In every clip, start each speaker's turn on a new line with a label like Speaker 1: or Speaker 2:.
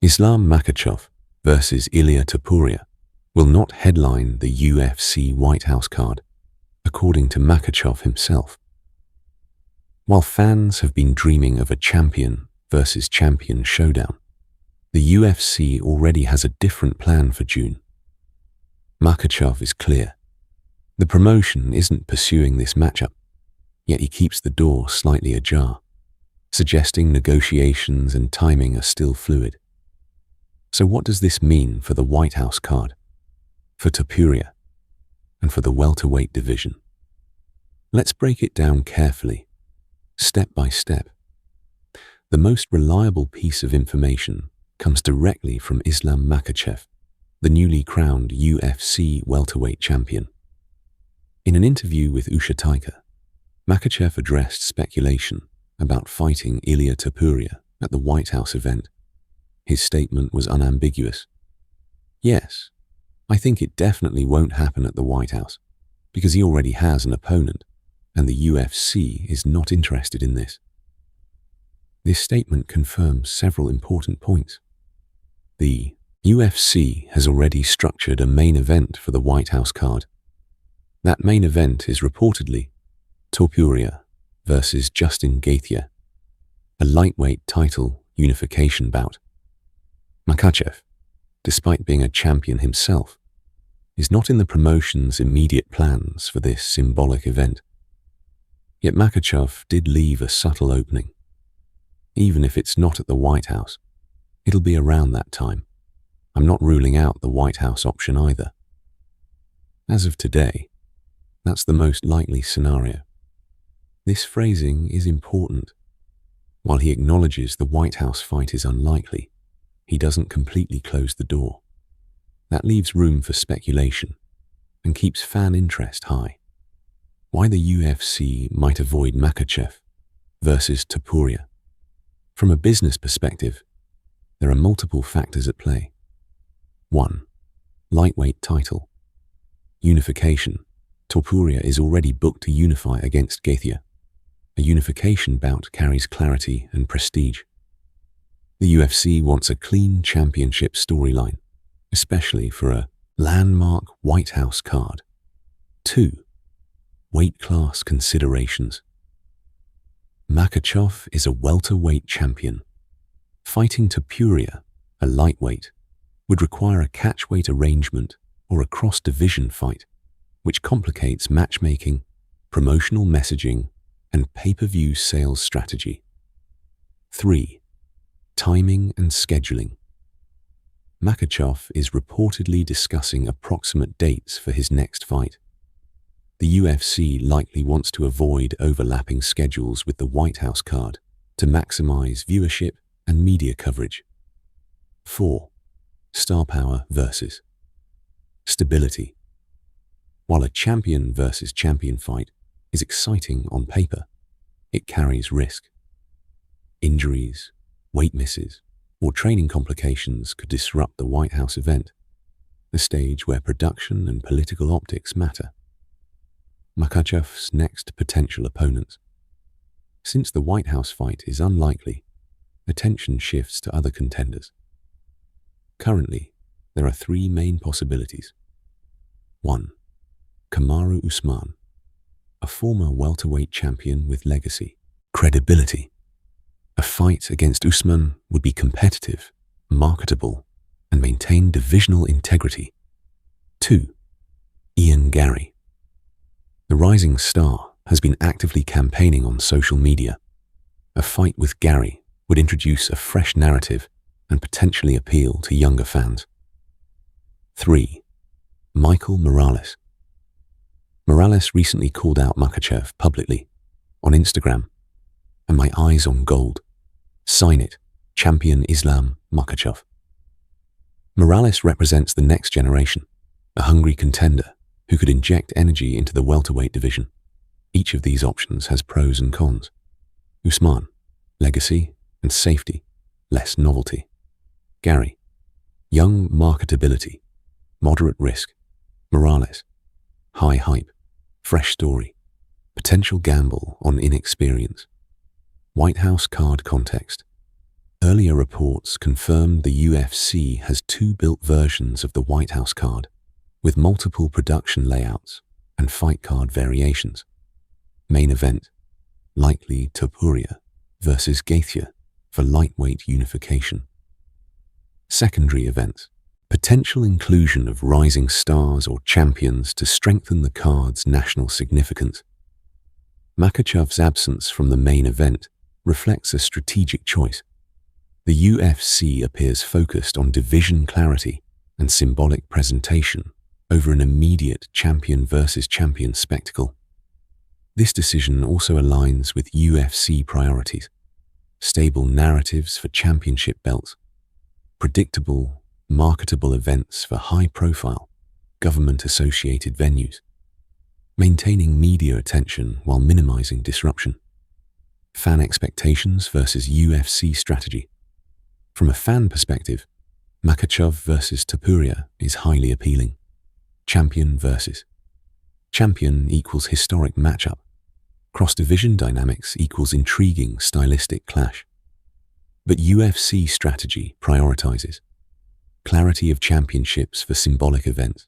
Speaker 1: Islam Makhachev versus Ilia Topuria will not headline the UFC White House card, according to Makhachev himself. While fans have been dreaming of a champion versus champion showdown, the UFC already has a different plan for June. Makhachev is clear. The promotion isn't pursuing this matchup, yet he keeps the door slightly ajar, suggesting negotiations and timing are still fluid. So what does this mean for the White House card, for Topuria, and for the welterweight division? Let's break it down carefully, step by step. The most reliable piece of information comes directly from Islam Makhachev, the newly crowned UFC welterweight champion. In an interview with Usha Taika, Makhachev addressed speculation about fighting Ilia Topuria at the White House event. His statement was unambiguous. Yes, I think it definitely won't happen at the White House, because he already has an opponent, and the UFC is not interested in this. This statement confirms several important points. The UFC has already structured a main event for the White House card. That main event is reportedly Topuria versus Justin Gaethje, a lightweight title unification bout. Makhachev, despite being a champion himself, is not in the promotion's immediate plans for this symbolic event. Yet Makhachev did leave a subtle opening. Even if it's not at the White House, it'll be around that time. I'm not ruling out the White House option either. As of today, that's the most likely scenario. This phrasing is important. While he acknowledges the White House fight is unlikely, he doesn't completely close the door. That leaves room for speculation and keeps fan interest high. Why the UFC might avoid Makhachev versus Topuria? From a business perspective, there are multiple factors at play. 1. Lightweight title. Unification. Topuria is already booked to unify against Gaethje. A unification bout carries clarity and prestige. The UFC wants a clean championship storyline, especially for a landmark White House card. 2. Weight class considerations. Makhachev is a welterweight champion. Fighting Topuria, a lightweight, would require a catchweight arrangement or a cross-division fight, which complicates matchmaking, promotional messaging, and pay-per-view sales strategy. 3. Timing and scheduling. Makhachev is reportedly discussing approximate dates for his next fight. The UFC likely wants to avoid overlapping schedules with the White House card to maximize viewership and media coverage. 4. Star power versus stability. While a champion versus champion fight is exciting on paper, it carries risk. Injuries, weight misses, or training complications could disrupt the White House event, a stage where production and political optics matter. Makhachev's next potential opponents. Since the White House fight is unlikely, attention shifts to other contenders. Currently, there are 3 main possibilities. 1. Kamaru Usman, a former welterweight champion with legacy, credibility. A fight against Usman would be competitive, marketable, and maintain divisional integrity. 2. Ian Garry. The rising star has been actively campaigning on social media. A fight with Garry would introduce a fresh narrative and potentially appeal to younger fans. 3. Michael Morales. Morales recently called out Makhachev publicly on Instagram, and my eyes on gold. Sign it, champion Islam Makhachev. Morales represents the next generation, a hungry contender who could inject energy into the welterweight division. Each of these options has pros and cons. Usman, legacy and safety, less novelty. Garry, young marketability, moderate risk. Morales, high hype, fresh story, potential gamble on inexperience. White House card context. Earlier reports confirmed the UFC has two built versions of the White House card, with multiple production layouts and fight card variations. Main event, likely Topuria versus Gaethje for lightweight unification. Secondary events, potential inclusion of rising stars or champions to strengthen the card's national significance. Makhachev's absence from the main event reflects a strategic choice. The UFC appears focused on division clarity and symbolic presentation over an immediate champion versus champion spectacle. This decision also aligns with UFC priorities: stable narratives for championship belts, predictable, marketable events for high-profile, government-associated venues, maintaining media attention while minimizing disruption. Fan expectations versus UFC strategy. From a fan perspective, Makhachev versus Topuria is highly appealing. Champion versus champion equals historic matchup. Cross-division dynamics equals intriguing stylistic clash. But UFC strategy prioritizes clarity of championships for symbolic events,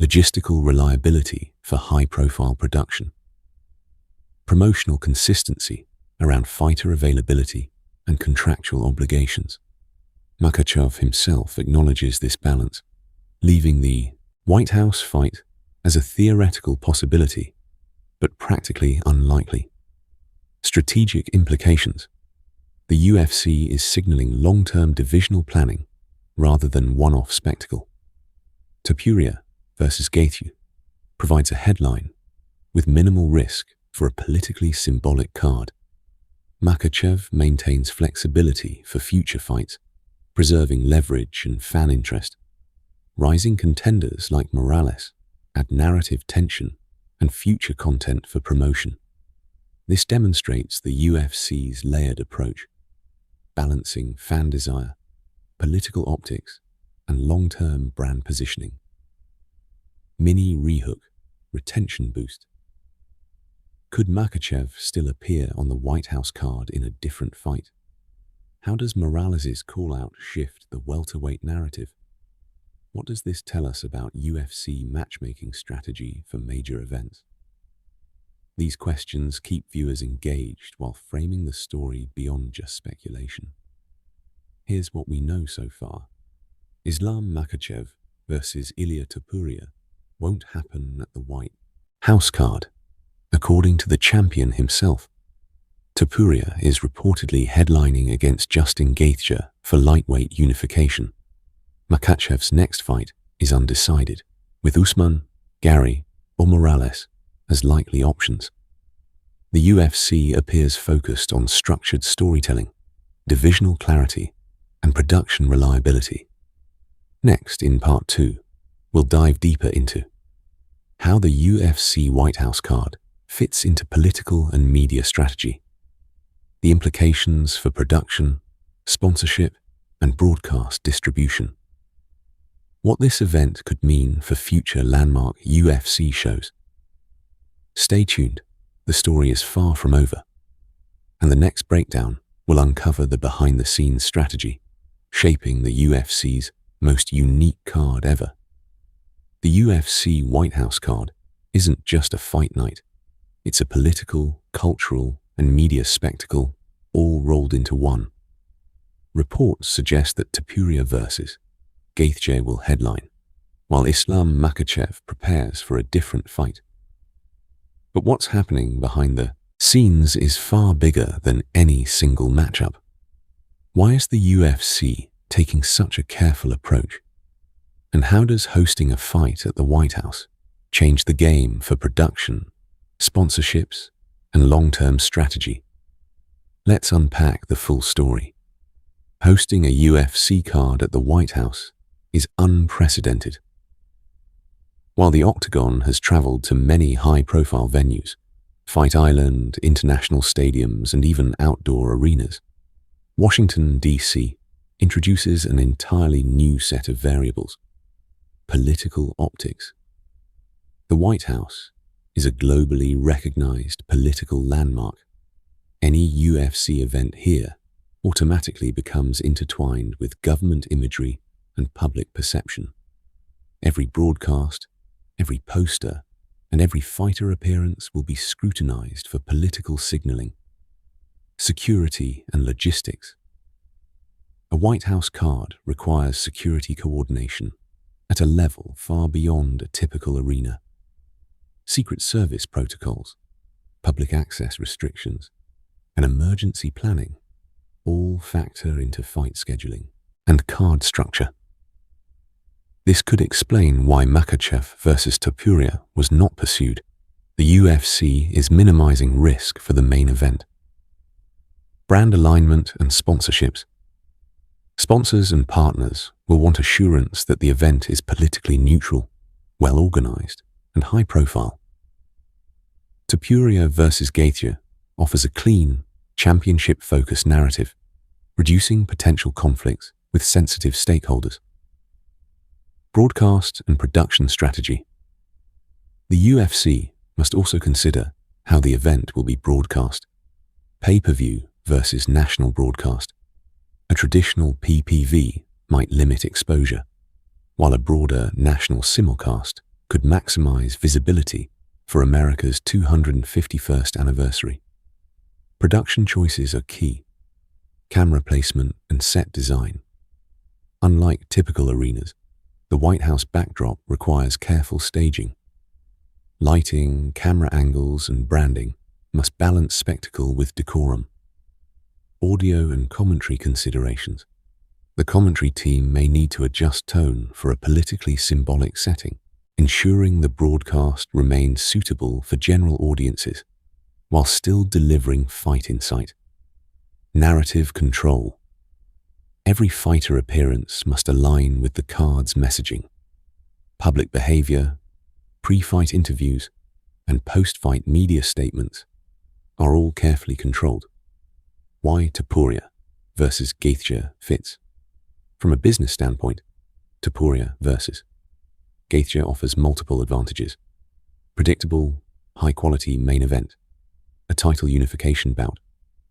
Speaker 1: logistical reliability for high-profile production, promotional consistency around fighter availability and contractual obligations. Makhachev himself acknowledges this balance, leaving the White House fight as a theoretical possibility, but practically unlikely. Strategic implications. The UFC is signaling long-term divisional planning rather than one-off spectacle. Topuria versus Gaethje provides a headline with minimal risk for a politically symbolic card. Makhachev maintains flexibility for future fights, preserving leverage and fan interest. Rising contenders like Morales add narrative tension and future content for promotion. This demonstrates the UFC's layered approach, balancing fan desire, political optics, and long-term brand positioning. Mini rehook, retention boost. Could Makhachev still appear on the White House card in a different fight? How does Morales' call-out shift the welterweight narrative? What does this tell us about UFC matchmaking strategy for major events? These questions keep viewers engaged while framing the story beyond just speculation. Here's what we know so far. Islam Makhachev versus Ilia Topuria won't happen at the White House card, according to the champion himself. Topuria is reportedly headlining against Justin Gaethje for lightweight unification. Makhachev's next fight is undecided, with Usman, Gary, or Morales as likely options. The UFC appears focused on structured storytelling, divisional clarity, and production reliability. Next, in Part 2, we'll dive deeper into how the UFC White House card fits into political and media strategy, the implications for production, sponsorship, and broadcast distribution, what this event could mean for future landmark UFC shows. Stay tuned, the story is far from over, and the next breakdown will uncover the behind-the-scenes strategy shaping the UFC's most unique card ever. The UFC White House card isn't just a fight night, it's a political, cultural, and media spectacle all rolled into one. Reports suggest that Topuria versus Gaethje will headline, while Islam Makhachev prepares for a different fight. But what's happening behind the scenes is far bigger than any single matchup. Why is the UFC taking such a careful approach? And how does hosting a fight at the White House change the game for production, sponsorships, and long-term strategy? Let's unpack the full story. Hosting a UFC card at the White House is unprecedented. While the Octagon has traveled to many high-profile venues, Fight Island, international stadiums, and even outdoor arenas, Washington, D.C. introduces an entirely new set of variables: political optics. The White House is a globally recognized political landmark. Any UFC event here automatically becomes intertwined with government imagery and public perception. Every broadcast, every poster, and every fighter appearance will be scrutinized for political signaling, security, and logistics. A White House card requires security coordination at a level far beyond a typical arena. Secret Service protocols, public access restrictions, and emergency planning all factor into fight scheduling and card structure. This could explain why Makhachev versus Topuria was not pursued. The UFC is minimizing risk for the main event. Brand alignment and sponsorships. Sponsors and partners will want assurance that the event is politically neutral, well organized, and high profile. Topuria versus Gaethje offers a clean, championship-focused narrative, reducing potential conflicts with sensitive stakeholders. Broadcast and production strategy. The UFC must also consider how the event will be broadcast. Pay-per-view versus national broadcast. A traditional PPV might limit exposure, while a broader national simulcast could maximize visibility for America's 251st anniversary. Production choices are key. Camera placement and set design. Unlike typical arenas, the White House backdrop requires careful staging. Lighting, camera angles, and branding must balance spectacle with decorum. Audio and commentary considerations. The commentary team may need to adjust tone for a politically symbolic setting, ensuring the broadcast remains suitable for general audiences while still delivering fight insight. Narrative control. Every fighter appearance must align with the card's messaging. Public behavior, pre-fight interviews, and post-fight media statements are all carefully controlled. Why Topuria versus Gaethje fits. From a business standpoint, Topuria versus Gaethje offers multiple advantages. Predictable, high-quality main event. A title unification bout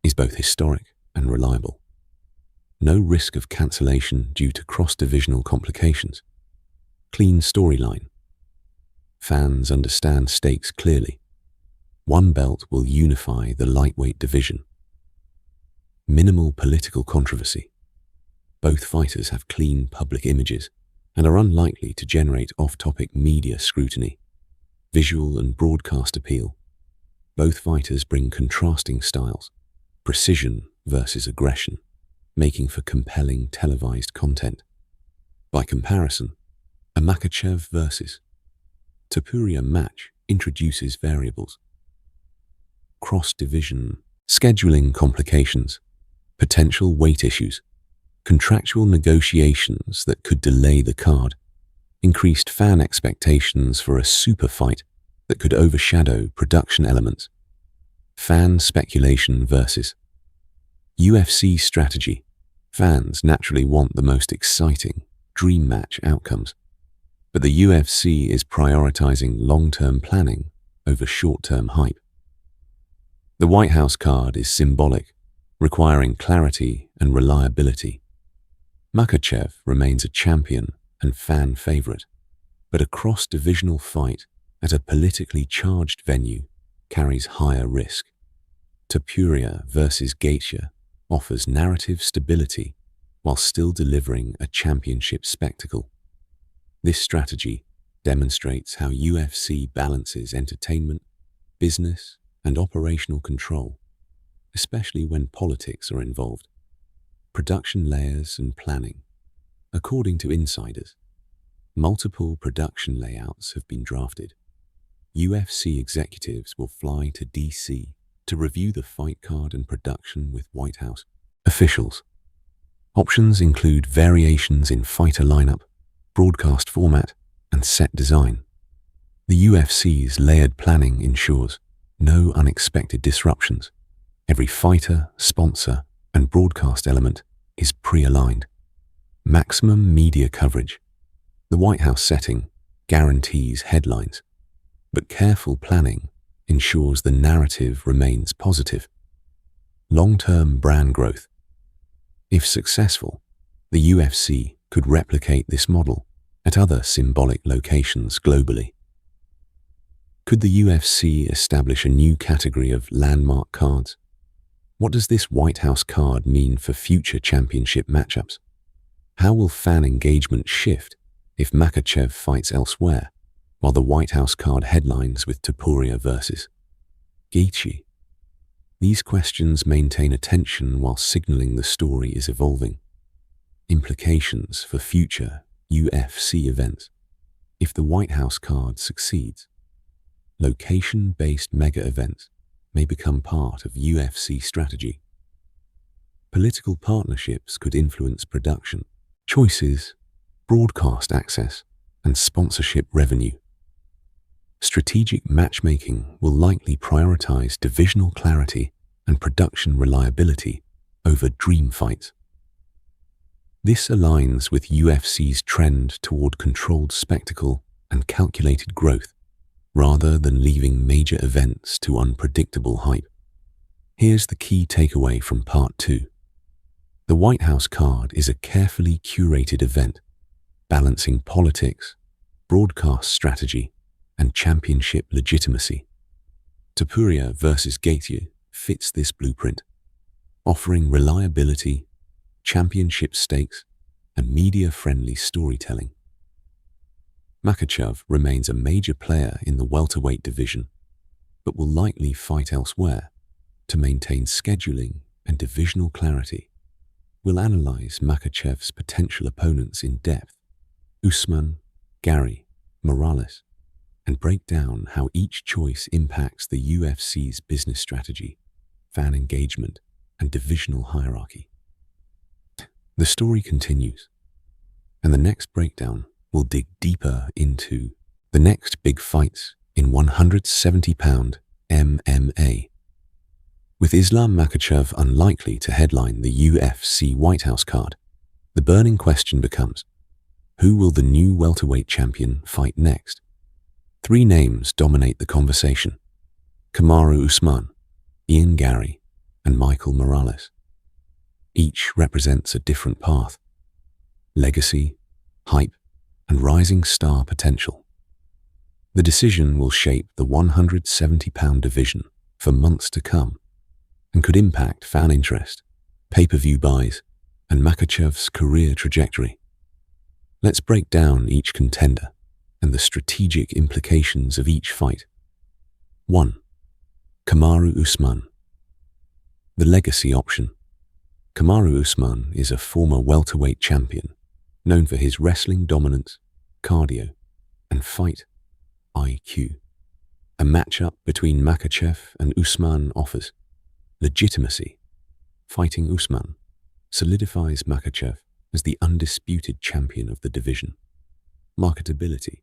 Speaker 1: is both historic and reliable. No risk of cancellation due to cross-divisional complications. Clean storyline. Fans understand stakes clearly. One belt will unify the lightweight division. Minimal political controversy. Both fighters have clean public images and are unlikely to generate off-topic media scrutiny. Visual and broadcast appeal. Both fighters bring contrasting styles, precision versus aggression, making for compelling televised content. By comparison, a Makhachev versus Topuria match introduces variables. Cross-division, scheduling complications, potential weight issues, contractual negotiations that could delay the card, increased fan expectations for a super fight that could overshadow production elements. Fan speculation versus UFC strategy. Fans naturally want the most exciting, dream match outcomes, but the UFC is prioritizing long-term planning over short-term hype. The White House card is symbolic, requiring clarity and reliability. Makhachev remains a champion and fan favorite, but a cross-divisional fight at a politically charged venue carries higher risk. Topuria versus Gaethje offers narrative stability while still delivering a championship spectacle. This strategy demonstrates how UFC balances entertainment, business, and operational control, especially when politics are involved. Production layers and planning. According to insiders, multiple production layouts have been drafted. UFC executives will fly to DC to review the fight card and production with White House officials. Options include variations in fighter lineup, broadcast format, and set design. The UFC's layered planning ensures no unexpected disruptions. Every fighter, sponsor, and broadcast element is pre-aligned. Maximum media coverage. The White House setting guarantees headlines, but careful planning ensures the narrative remains positive. Long-term brand growth. If successful, the UFC could replicate this model at other symbolic locations globally. Could the UFC establish a new category of landmark cards? What does this White House card mean for future championship matchups? How will fan engagement shift if Makhachev fights elsewhere, while the White House card headlines with Topuria versus Gaethje? These questions maintain attention while signaling the story is evolving. Implications for future UFC events. If the White House card succeeds, location-based mega events may become part of UFC strategy. Political partnerships could influence production, choices, broadcast access, and sponsorship revenue. Strategic matchmaking will likely prioritize divisional clarity and production reliability over dream fights. This aligns with UFC's trend toward controlled spectacle and calculated growth, rather than leaving major events to unpredictable hype. Here's the key takeaway from Part 2. The White House card is a carefully curated event, balancing politics, broadcast strategy, and championship legitimacy. Topuria versus Gaethje fits this blueprint, offering reliability, championship stakes, and media-friendly storytelling. Makhachev remains a major player in the welterweight division, but will likely fight elsewhere to maintain scheduling and divisional clarity. We'll analyze Makhachev's potential opponents in depth, Usman, Gary, Morales, and break down how each choice impacts the UFC's business strategy, fan engagement, and divisional hierarchy. The story continues, and the next breakdown will dig deeper into the next big fights in 170-pound MMA. With Islam Makhachev unlikely to headline the UFC White House card, the burning question becomes, who will the new welterweight champion fight next? 3 names dominate the conversation: Kamaru Usman, Ian Gary, and Michael Morales. Each represents a different path: legacy, hype, and rising star potential. The decision will shape the 170-pound division for months to come and could impact fan interest, pay-per-view buys, and Makhachev's career trajectory. Let's break down each contender and the strategic implications of each fight. 1. Kamaru Usman. The legacy option. Kamaru Usman is a former welterweight champion, known for his wrestling dominance, cardio, and fight IQ. A matchup between Makhachev and Usman offers legitimacy. Fighting Usman solidifies Makhachev as the undisputed champion of the division. Marketability.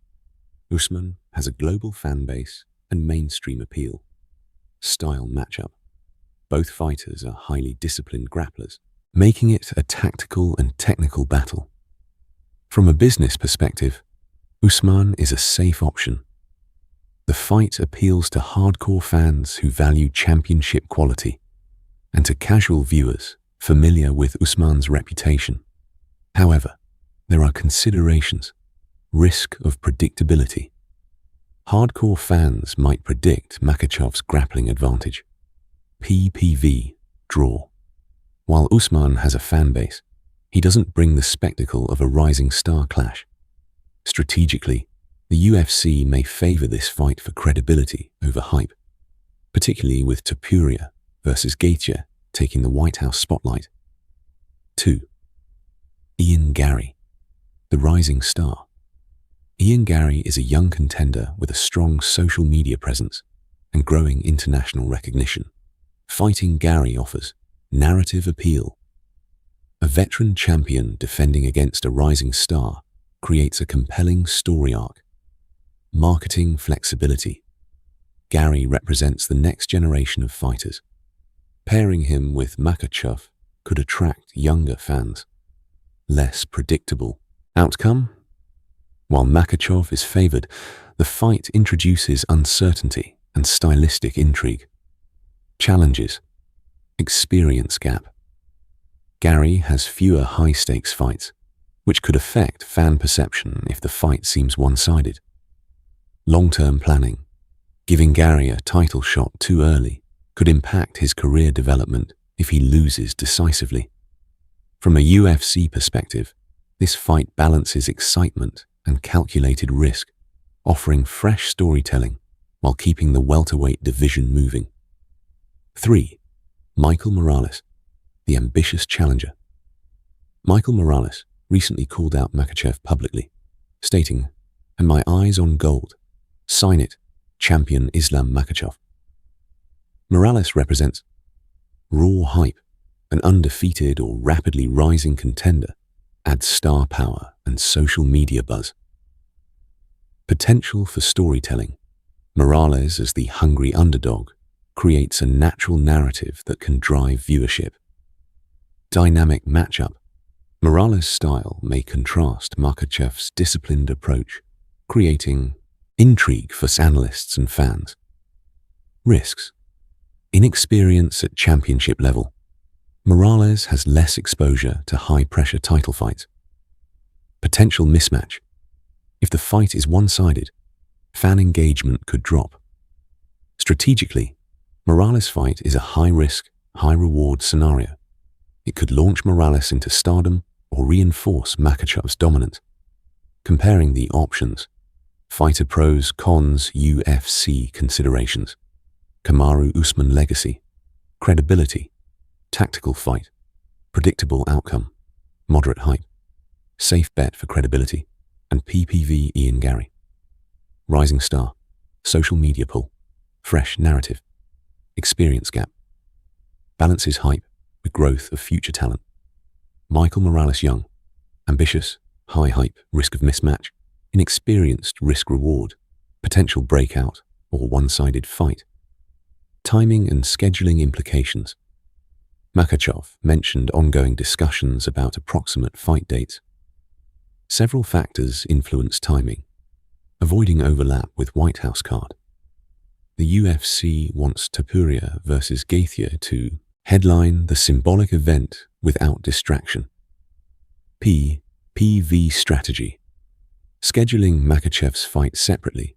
Speaker 1: Usman has a global fan base and mainstream appeal. Style matchup. Both fighters are highly disciplined grapplers, making it a tactical and technical battle. From a business perspective, Usman is a safe option. The fight appeals to hardcore fans who value championship quality and to casual viewers familiar with Usman's reputation. However, there are considerations. Risk of predictability. Hardcore fans might predict Makhachev's grappling advantage. PPV, draw. While Usman has a fan base, he doesn't bring the spectacle of a rising star clash. Strategically, the UFC may favor this fight for credibility over hype, particularly with Topuria versus Gaethje taking the White House spotlight. 2. Ian Gary, the rising star. Ian Gary is a young contender with a strong social media presence and growing international recognition. Fighting Gary offers narrative appeal. A veteran champion defending against a rising star creates a compelling story arc. Marketing flexibility. Gary represents the next generation of fighters. Pairing him with Makhachev could attract younger fans. Less predictable outcome. While Makhachev is favored, the fight introduces uncertainty and stylistic intrigue. Challenges. Experience gap. Gaethje has fewer high-stakes fights, which could affect fan perception if the fight seems one-sided. Long-term planning, giving Gaethje a title shot too early, could impact his career development if he loses decisively. From a UFC perspective, this fight balances excitement and calculated risk, offering fresh storytelling while keeping the welterweight division moving. 3. Michael Morales, the ambitious challenger. Michael Morales recently called out Makhachev publicly, stating, "And my eyes on gold. Sign it, champion Islam Makhachev." Morales represents raw hype, an undefeated or rapidly rising contender, adds star power and social media buzz. Potential for storytelling. Morales as the hungry underdog creates a natural narrative that can drive viewership. Dynamic matchup. Morales' style may contrast Makhachev's disciplined approach, creating intrigue for analysts and fans. Risks. Inexperience at championship level. Morales has less exposure to high-pressure title fights. Potential mismatch. If the fight is one-sided, fan engagement could drop. Strategically, Morales' fight is a high-risk, high-reward scenario. It could launch Morales into stardom or reinforce Makhachev's dominance. Comparing the options. Fighter pros, cons, UFC considerations. Kamaru Usman legacy. Credibility. Tactical fight. Predictable outcome. Moderate hype. Safe bet for credibility. And PPV Ian Gaethje. Rising star. Social media pull. Fresh narrative. Experience gap. Balances hype with growth of future talent. Michael Morales young. Ambitious. High hype. Risk of mismatch. Inexperienced risk reward. Potential breakout or one-sided fight. Timing and scheduling implications. Makhachev mentioned ongoing discussions about approximate fight dates. Several factors influence timing. Avoiding overlap with White House card. The UFC wants Topuria versus Gaethje to headline the symbolic event without distraction. PV strategy. Scheduling Makhachev's fight separately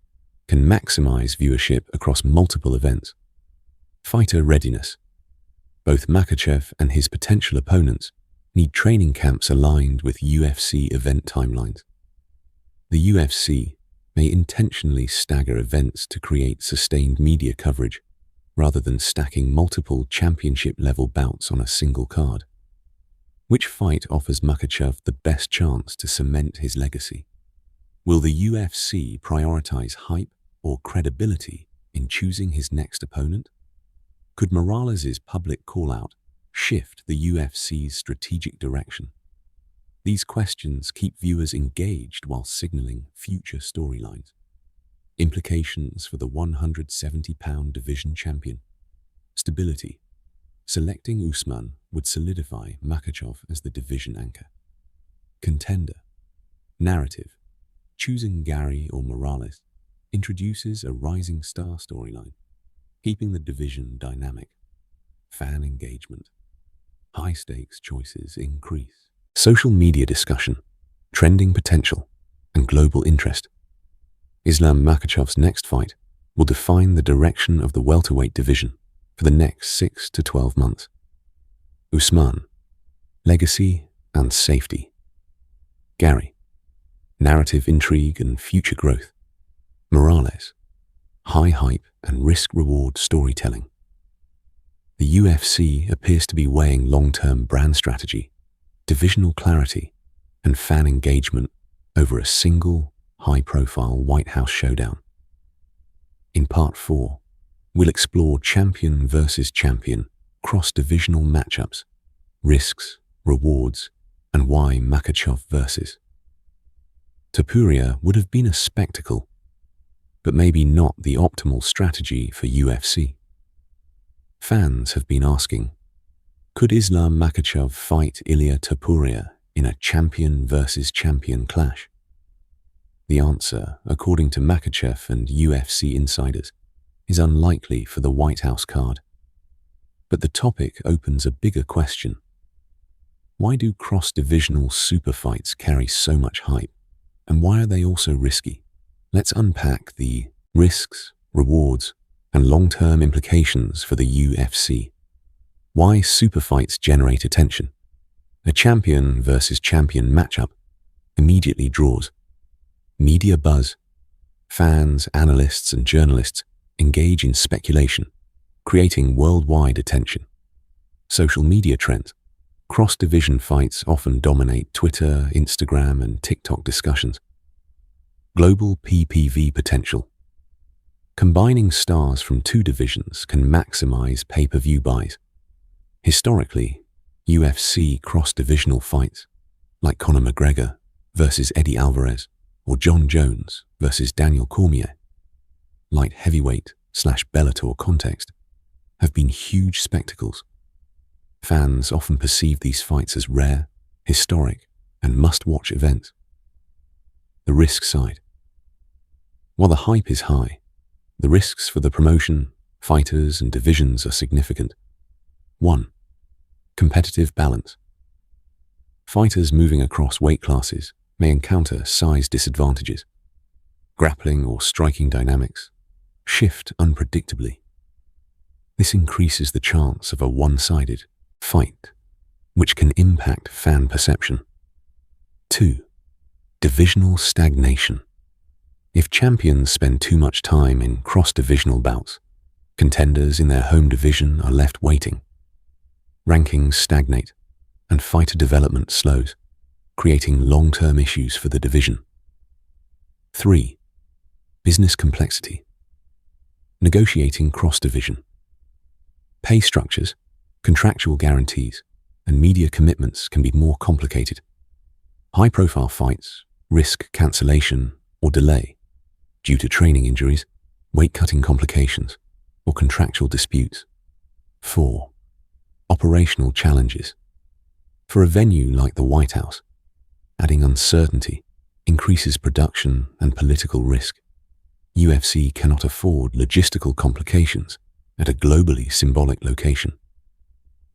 Speaker 1: can maximize viewership across multiple events. Fighter readiness. Both Makhachev and his potential opponents need training camps aligned with UFC event timelines. The UFC may intentionally stagger events to create sustained media coverage, rather than stacking multiple championship-level bouts on a single card. Which fight offers Makhachev the best chance to cement his legacy? Will the UFC prioritize hype or credibility in choosing his next opponent? Could Morales' public call-out shift the UFC's strategic direction? These questions keep viewers engaged while signaling future storylines. Implications for the 170-pound division champion. Stability. Selecting Usman would solidify Makhachev as the division anchor. Contender. Narrative. Choosing Gaethje or Morales introduces a rising star storyline, keeping the division dynamic. Fan engagement. High-stakes choices increase. Social media discussion, trending potential, and global interest. Islam Makhachev's next fight will define the direction of the welterweight division for the next 6 to 12 months. Usman, legacy and safety. Gaethje, narrative intrigue and future growth. Morales, high hype and risk-reward storytelling. The UFC appears to be weighing long-term brand strategy, divisional clarity, and fan engagement over a single, high-profile White House showdown. In Part 4, we'll explore champion versus champion, cross-divisional matchups, risks, rewards, and why Makhachev versus Topuria would have been a spectacle, but maybe not the optimal strategy for UFC. Fans have been asking, could Islam Makhachev fight Ilia Topuria in a champion versus champion clash? The answer, according to Makhachev and UFC insiders, is unlikely for the White House card. But the topic opens a bigger question. Why do cross-divisional super fights carry so much hype? And why are they also risky? Let's unpack the risks, rewards, and long-term implications for the UFC. Why super fights generate attention? A champion versus champion matchup immediately draws media buzz. Fans, analysts, and journalists engage in speculation, creating worldwide attention. Social media trends. Cross-division fights often dominate Twitter, Instagram, and TikTok discussions. Global PPV potential. Combining stars from two divisions can maximize pay-per-view buys. Historically, UFC cross-divisional fights, like Conor McGregor versus Eddie Alvarez or John Jones versus Daniel Cormier, light heavyweight/Bellator context, have been huge spectacles. Fans often perceive these fights as rare, historic, and must-watch events. The risk side. While the hype is high, the risks for the promotion, fighters, and divisions are significant. 1. Competitive balance. Fighters moving across weight classes may encounter size disadvantages. Grappling or striking dynamics shift unpredictably. This increases the chance of a one-sided fight, which can impact fan perception. 2. Divisional stagnation. If champions spend too much time in cross-divisional bouts, contenders in their home division are left waiting. Rankings stagnate, and fighter development slows, creating long-term issues for the division. 3. Business complexity. Negotiating cross-division. Pay structures, contractual guarantees, and media commitments can be more complicated. High-profile fights risk cancellation or delay due to training injuries, weight-cutting complications, or contractual disputes. 4. Operational challenges. For a venue like the White House, adding uncertainty increases production and political risk. UFC cannot afford logistical complications at a globally symbolic location.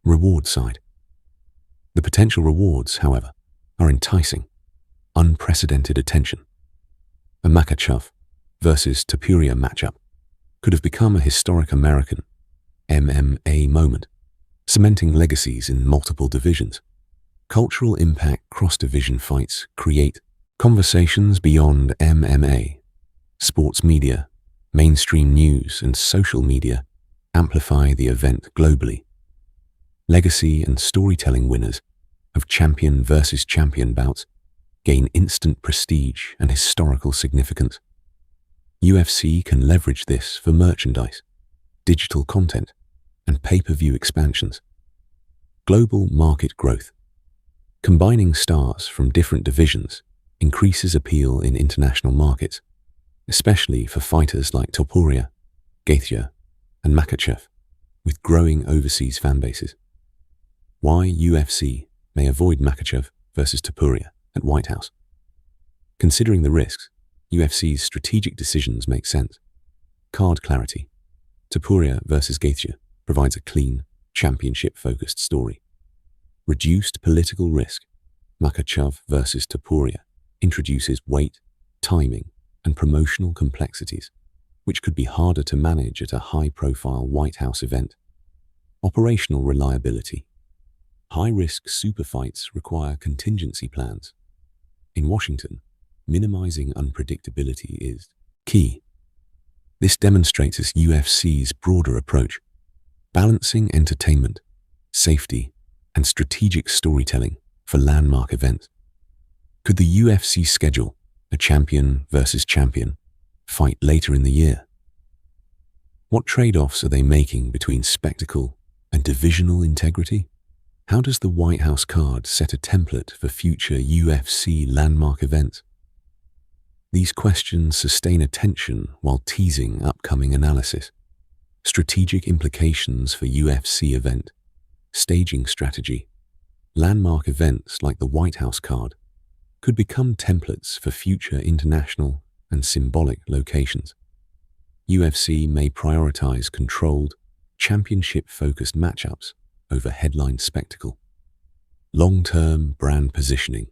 Speaker 1: Reward side. The potential rewards, however, are enticing. Unprecedented attention. A Makhachev versus Topuria matchup could have become a historic American MMA moment, cementing legacies in multiple divisions. Cultural impact cross-division fights create conversations beyond MMA. Sports media, mainstream news, and social media amplify the event globally. Legacy and storytelling winners of champion versus champion bouts gain instant prestige and historical significance. UFC can leverage this for merchandise, digital content, and pay-per-view expansions. Global market growth. Combining stars from different divisions increases appeal in international markets, especially for fighters like Topuria, Gaethje, and Makhachev, with growing overseas fan bases. Why UFC may avoid Makhachev versus Topuria at White House. Considering the risks, UFC's strategic decisions make sense. Card clarity. Topuria versus Gaethje provides a clean, championship-focused story. Reduced political risk. Makhachev versus Topuria introduces weight, timing, and promotional complexities, which could be harder to manage at a high-profile White House event. Operational reliability. High-risk super fights require contingency plans. In Washington, minimizing unpredictability is key. This demonstrates UFC's broader approach, balancing entertainment, safety, and strategic storytelling for landmark events. Could the UFC schedule a champion versus champion fight later in the year? What trade-offs are they making between spectacle and divisional integrity? How does the White House card set a template for future UFC landmark events? These questions sustain attention while teasing upcoming analysis. Strategic implications for UFC event, staging strategy. Landmark events like the White House card could become templates for future international and symbolic locations. UFC may prioritize controlled, championship-focused matchups over headline spectacle. Long-term brand positioning.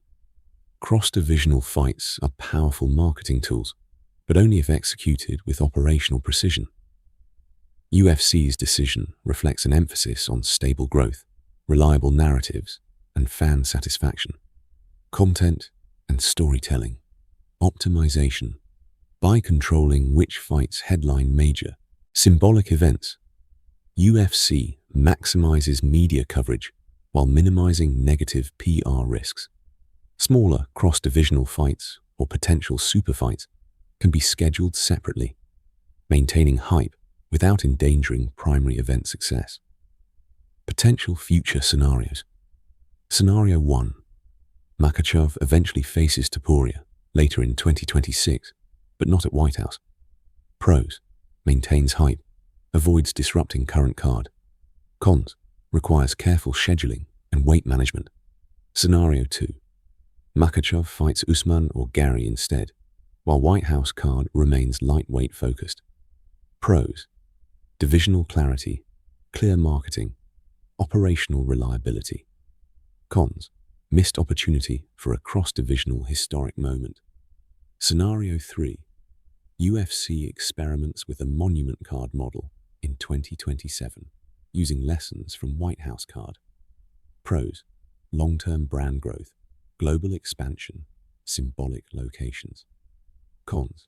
Speaker 1: Cross-divisional fights are powerful marketing tools, but only if executed with operational precision. UFC's decision reflects an emphasis on stable growth, reliable narratives, and fan satisfaction. Content and storytelling. Optimization. By controlling which fights headline major, symbolic events, UFC maximizes media coverage while minimizing negative PR risks. Smaller cross-divisional fights or potential super fights can be scheduled separately, maintaining hype without endangering primary event success. Potential future scenarios. Scenario 1. Makhachev eventually faces Topuria later in 2026, but not at White House. Pros. Maintains hype, avoids disrupting current card. Cons. Requires careful scheduling and weight management. Scenario 2. Makhachev fights Usman or Gaethje instead, while White House card remains lightweight focused. Pros. Divisional clarity, clear marketing, operational reliability. Cons. Missed opportunity for a cross-divisional historic moment. Scenario 3. UFC experiments with a monument card model in 2027, using lessons from White House card. Pros. Long-term brand growth, global expansion, symbolic locations. Cons.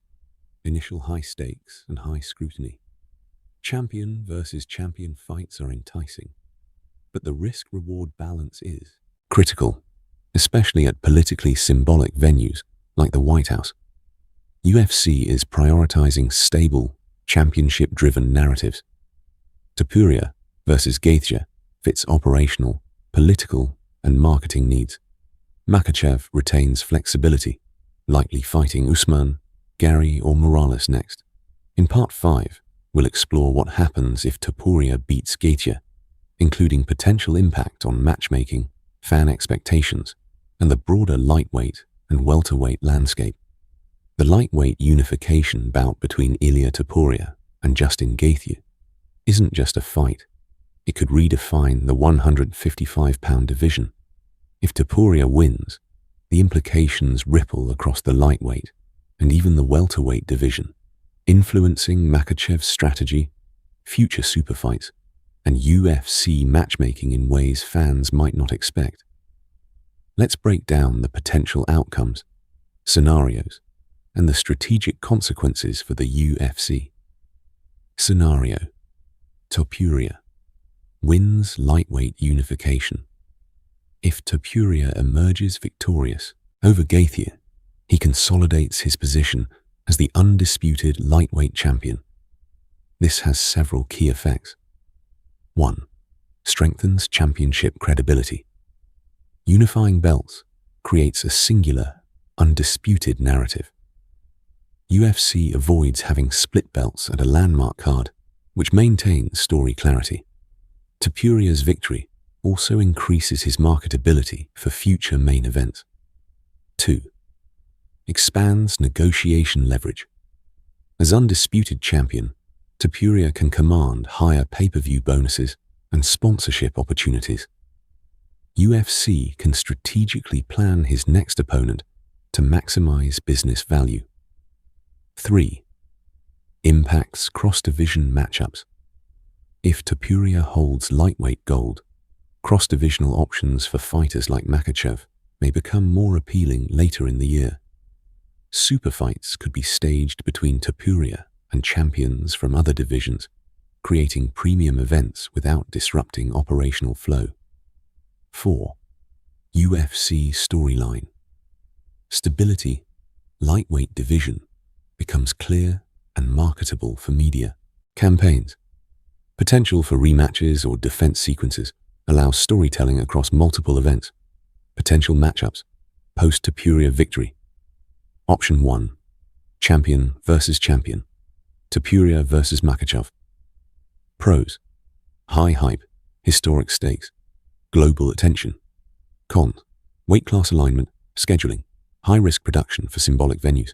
Speaker 1: Initial high stakes and high scrutiny. Champion versus champion fights are enticing, but the risk-reward balance is critical, especially at politically symbolic venues like the White House. UFC is prioritizing stable, championship-driven narratives. Topuria versus Gaethje fits operational, political, and marketing needs. Makhachev retains flexibility, likely fighting Usman, Gaethje, or Morales next. In Part 5, we'll explore what happens if Topuria beats Gaethje, including potential impact on matchmaking, fan expectations, and the broader lightweight and welterweight landscape. The lightweight unification bout between Ilia Topuria and Justin Gaethje isn't just a fight. It could redefine the 155-pound division. If Topuria wins, the implications ripple across the lightweight and even the welterweight division, influencing Makhachev's strategy, future superfights, and UFC matchmaking in ways fans might not expect. Let's break down the potential outcomes, scenarios, and the strategic consequences for the UFC. Scenario: Topuria wins lightweight unification. If Topuria emerges victorious over Gaethje, he consolidates his position as the undisputed lightweight champion. This has several key effects. 1. Strengthens championship credibility. Unifying belts creates a singular, undisputed narrative. UFC avoids having split belts at a landmark card, which maintains story clarity. Topuria's victory also increases his marketability for future main events. 2. Expands negotiation leverage. As undisputed champion, Topuria can command higher pay-per-view bonuses and sponsorship opportunities. UFC can strategically plan his next opponent to maximize business value. 3. Impacts cross-division matchups. If Topuria holds lightweight gold, cross-divisional options for fighters like Makhachev may become more appealing later in the year. Super fights could be staged between Topuria and champions from other divisions, creating premium events without disrupting operational flow. 4. UFC storyline. Stability, lightweight division, becomes clear and marketable for media. Campaigns. Potential for rematches or defense sequences allows storytelling across multiple events. Potential matchups. Post-Topuria victory. Option 1. Champion versus champion. Topuria versus Makhachev. Pros. High hype, historic stakes, global attention. Cons. Weight class alignment, scheduling, high-risk production for symbolic venues.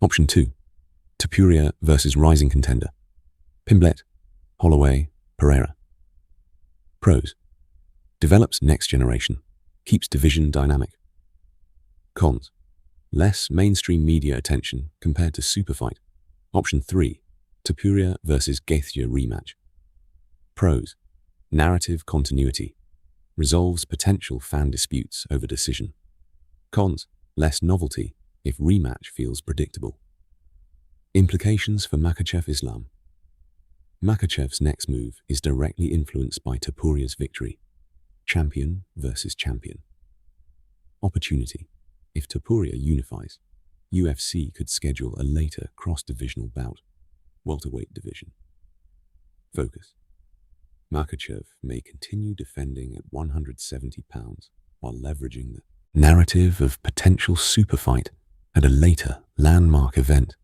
Speaker 1: Option 2. Topuria versus rising contender. Pimblet, Holloway, Pereira. Pros. develops next generation, keeps division dynamic. Cons: less mainstream media attention compared to Superfight. Option 3, Topuria vs Gaethje rematch. Pros: narrative continuity, resolves potential fan disputes over decision. Cons: less novelty if rematch feels predictable. Implications for Makhachev Islam. Makhachev's next move is directly influenced by Topuria's victory. Champion versus champion. Opportunity: if Topuria unifies, UFC could schedule a later cross-divisional bout, welterweight division. Focus: Makhachev may continue defending at 170 pounds while leveraging the narrative of potential superfight at a later landmark event.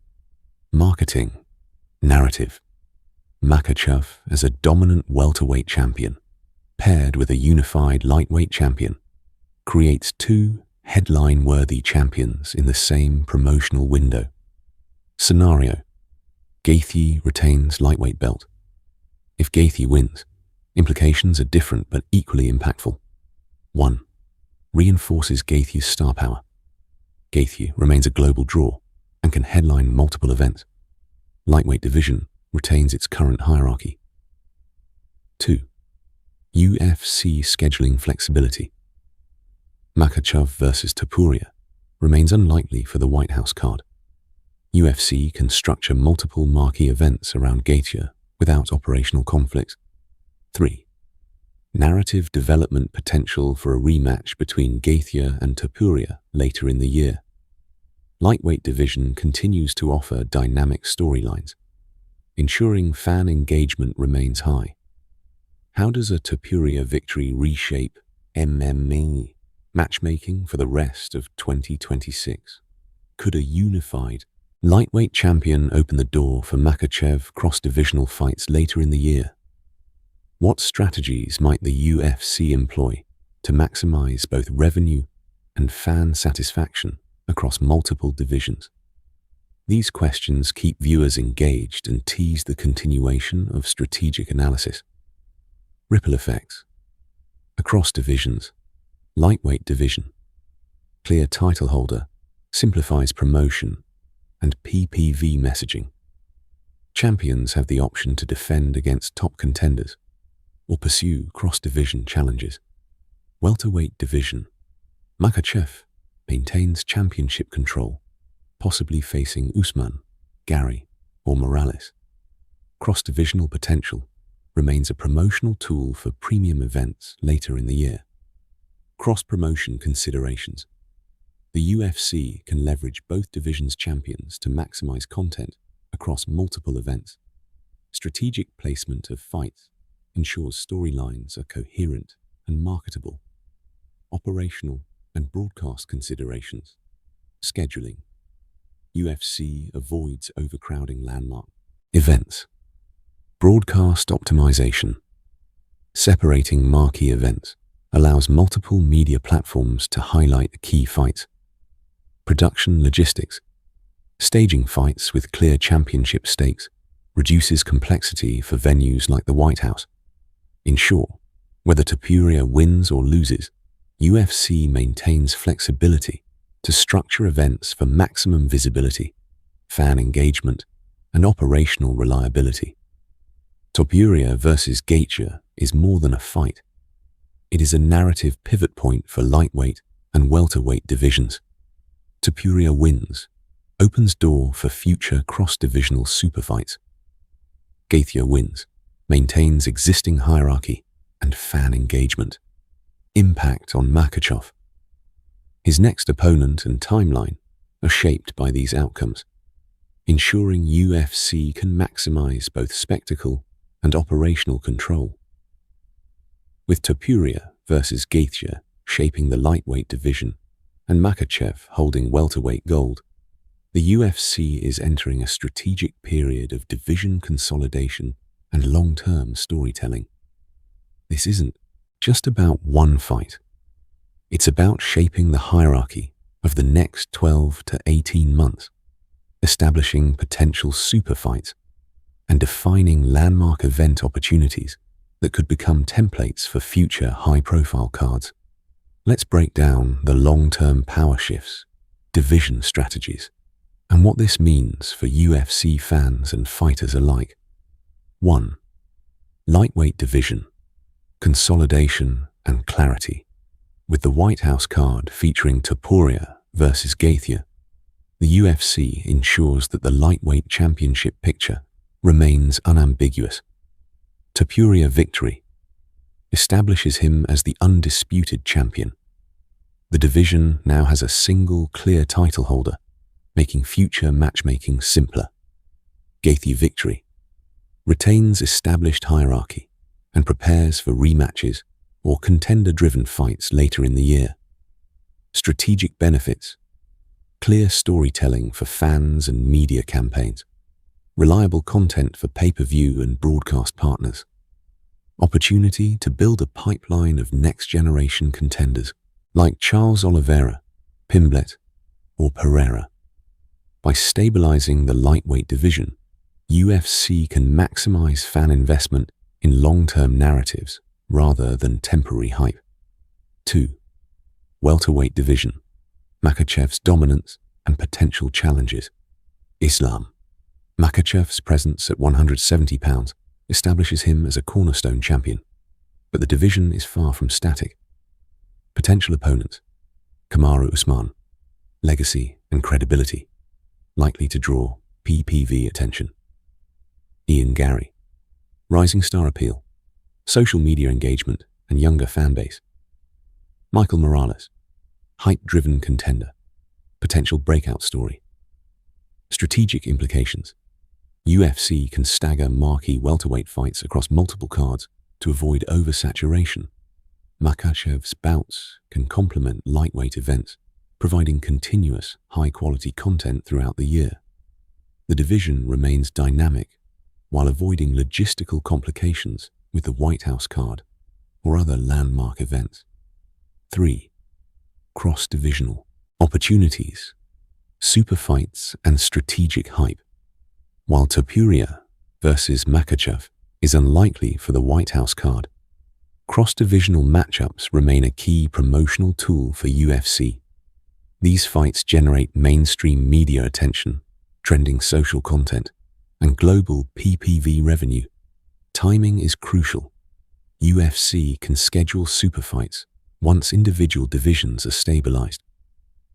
Speaker 1: Marketing narrative: Makhachev as a dominant welterweight champion, paired with a unified lightweight champion, creates two headline-worthy champions in the same promotional window. Scenario: Gaethje retains lightweight belt. If Gaethje wins, implications are different but equally impactful. 1. Reinforces Gaethje's star power. Gaethje remains a global draw and can headline multiple events. Lightweight division retains its current hierarchy. 2. UFC scheduling flexibility. Makhachev versus Topuria remains unlikely for the White House card. UFC can structure multiple marquee events around Gaethje without operational conflicts. 3. Narrative development potential for a rematch between Gaethje and Topuria later in the year. Lightweight division continues to offer dynamic storylines, ensuring fan engagement remains high. How does a Topuria victory reshape MMA matchmaking for the rest of 2026? Could a unified lightweight champion open the door for Makhachev cross-divisional fights later in the year? What strategies might the UFC employ to maximize both revenue and fan satisfaction across multiple divisions? These questions keep viewers engaged and tease the continuation of strategic analysis. Ripple effects. Across divisions. Lightweight division. Clear title holder simplifies promotion and PPV messaging. Champions have the option to defend against top contenders or pursue cross-division challenges. Welterweight division. Makhachev maintains championship control, possibly facing Usman, Gary, or Morales. Cross-divisional potential remains a promotional tool for premium events later in the year. Cross-promotion considerations. The UFC can leverage both divisions' champions to maximize content across multiple events. Strategic placement of fights ensures storylines are coherent and marketable. Operational and broadcast considerations. Scheduling. UFC avoids overcrowding landmark events. Broadcast optimization. Separating marquee events allows multiple media platforms to highlight the key fights. Production logistics. Staging fights with clear championship stakes reduces complexity for venues like the White House. In short, whether Topuria wins or loses, UFC maintains flexibility to structure events for maximum visibility, fan engagement, and operational reliability. Topuria versus Gaethje is more than a fight. It is a narrative pivot point for lightweight and welterweight divisions. Topuria wins, opens door for future cross-divisional superfights. Gaethje wins, maintains existing hierarchy and fan engagement. Impact on Makhachev. His next opponent and timeline are shaped by these outcomes, ensuring UFC can maximize both spectacle and operational control. With Topuria versus Gaethje shaping the lightweight division and Makhachev holding welterweight gold, the UFC is entering a strategic period of division consolidation and long-term storytelling. This isn't just about one fight. It's about shaping the hierarchy of the next 12 to 18 months, establishing potential super fights, and defining landmark event opportunities that could become templates for future high-profile cards. Let's break down the long-term power shifts, division strategies, and what this means for UFC fans and fighters alike. 1. Lightweight division, consolidation and clarity. With the White House card featuring Topuria versus Gaethje, the UFC ensures that the lightweight championship picture remains unambiguous. Topuria victory establishes him as the undisputed champion. The division now has a single clear title holder, making future matchmaking simpler. Gaethje victory retains established hierarchy and prepares for rematches or contender-driven fights later in the year. Strategic benefits: clear storytelling for fans and media campaigns, reliable content for pay-per-view and broadcast partners, opportunity to build a pipeline of next-generation contenders like Charles Oliveira, Pimblet, or Pereira. By stabilizing the lightweight division, UFC can maximize fan investment in long-term narratives rather than temporary hype. 2. Welterweight division, Makhachev's dominance and potential challenges. Islam. Makhachev's presence at 170 pounds establishes him as a cornerstone champion, but the division is far from static. Potential opponents: Kamaru Usman, legacy and credibility, likely to draw PPV attention. Ian Gary, rising star appeal, social media engagement and younger fan base. Michael Morales, hype-driven contender, potential breakout story. Strategic implications: UFC can stagger marquee welterweight fights across multiple cards to avoid oversaturation. Makhachev's bouts can complement lightweight events, providing continuous, high-quality content throughout the year. The division remains dynamic while avoiding logistical complications with the White House card or other landmark events. 3. Cross-divisional opportunities, superfights and strategic hype. While Topuria versus Makhachev is unlikely for the White House card, cross-divisional matchups remain a key promotional tool for UFC. These fights generate mainstream media attention, trending social content, and global PPV revenue. Timing is crucial. UFC can schedule superfights once individual divisions are stabilized.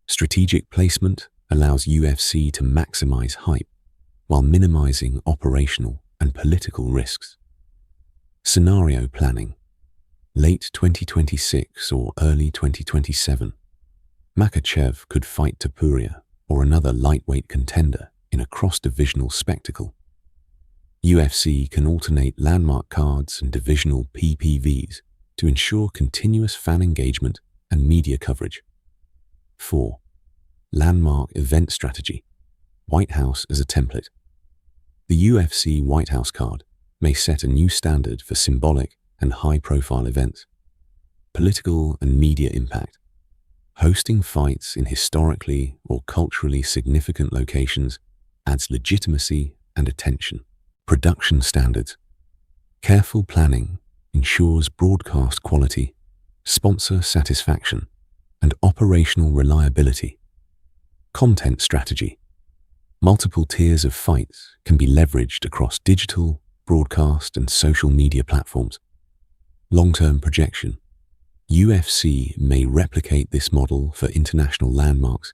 Speaker 1: Strategic placement allows UFC to maximize hype while minimizing operational and political risks. Scenario planning: late 2026 or early 2027. Makhachev could fight Topuria or another lightweight contender in a cross-divisional spectacle. UFC can alternate landmark cards and divisional PPVs to ensure continuous fan engagement and media coverage. 4. Landmark event strategy, White House as a template. The UFC White House card may set a new standard for symbolic and high-profile events. Political and media impact: hosting fights in historically or culturally significant locations adds legitimacy and attention. Production standards: careful planning ensures broadcast quality, sponsor satisfaction, and operational reliability. Content strategy: multiple tiers of fights can be leveraged across digital, broadcast, and social media platforms. Long-term projection: UFC may replicate this model for international landmarks,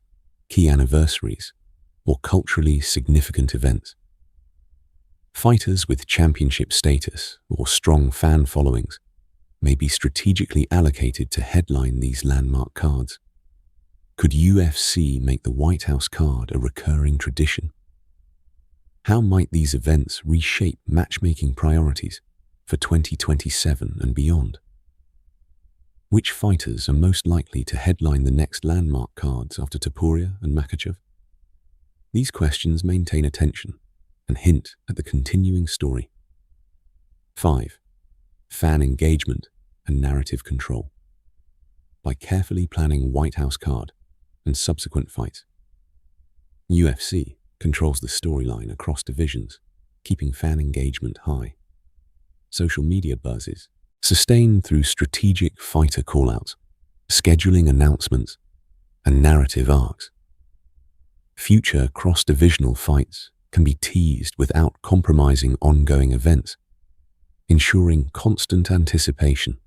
Speaker 1: key anniversaries, or culturally significant events. Fighters with championship status or strong fan followings may be strategically allocated to headline these landmark cards. Could UFC make the White House card a recurring tradition? How might these events reshape matchmaking priorities for 2027 and beyond? Which fighters are most likely to headline the next landmark cards after Topuria and Makhachev? These questions maintain attention and hint at the continuing story. 5. Fan engagement and narrative control. By carefully planning White House card and subsequent fights, UFC controls the storyline across divisions, keeping fan engagement high. social media buzzes, sustained through strategic fighter callouts, scheduling announcements, and narrative arcs. Future cross-divisional fights can be teased without compromising ongoing events, ensuring constant anticipation.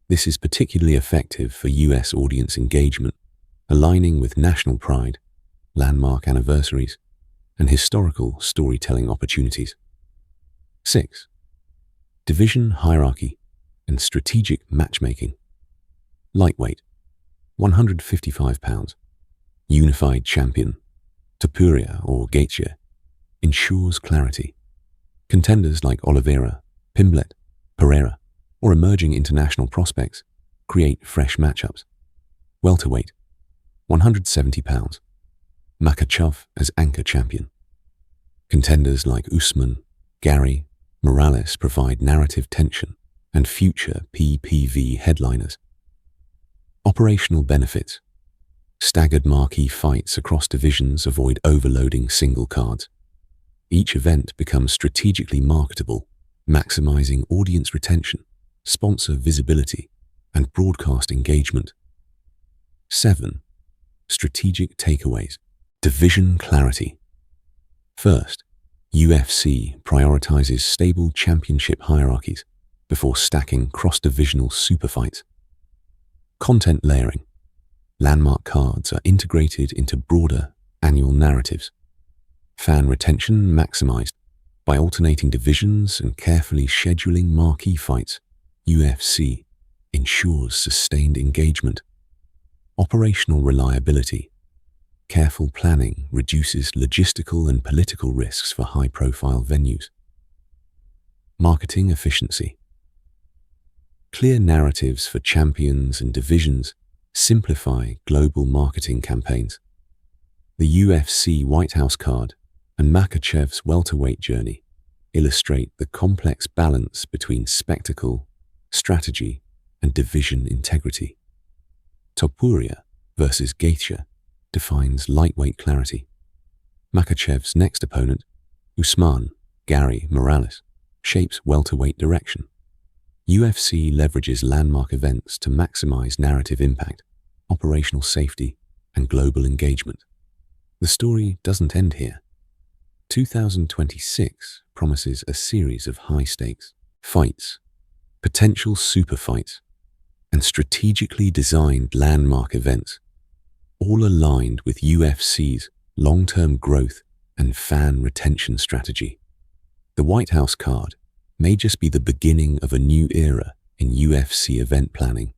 Speaker 1: This is particularly effective for US audience engagement, aligning with national pride, landmark anniversaries, and historical storytelling opportunities. 6. Division hierarchy and strategic matchmaking. Lightweight, 155 pounds. Unified champion, Topuria or Gaethje, ensures clarity. Contenders like Oliveira, Pimblet, Pereira, or emerging international prospects create fresh matchups. Welterweight, 170 pounds. Makhachev as anchor champion. Contenders like Usman, Gary, Morales provide narrative tension and future PPV headliners. Operational benefits. Staggered marquee fights across divisions avoid overloading single cards. Each event becomes strategically marketable, maximizing audience retention, sponsor visibility, and broadcast engagement. 7. Strategic takeaways. Division clarity. First, UFC prioritizes stable championship hierarchies before stacking cross-divisional superfights. Content layering. Landmark cards are integrated into broader annual narratives. Fan retention maximized by alternating divisions and carefully scheduling marquee fights. UFC ensures sustained engagement. Operational reliability. Careful planning reduces logistical and political risks for high-profile venues. Marketing efficiency. Clear narratives for champions and divisions simplify global marketing campaigns. The UFC White House card and Makhachev's welterweight journey illustrate the complex balance between spectacle, strategy, and division integrity. Topuria versus Gaethje defines lightweight clarity. Makhachev's next opponent, Usman, Gary, Morales, shapes welterweight direction. UFC leverages landmark events to maximize narrative impact, operational safety, and global engagement. The story doesn't end here. 2026 promises a series of high-stakes fights, potential super fights, and strategically designed landmark events, all aligned with UFC's long-term growth and fan retention strategy. The White House card may just be the beginning of a new era in UFC event planning,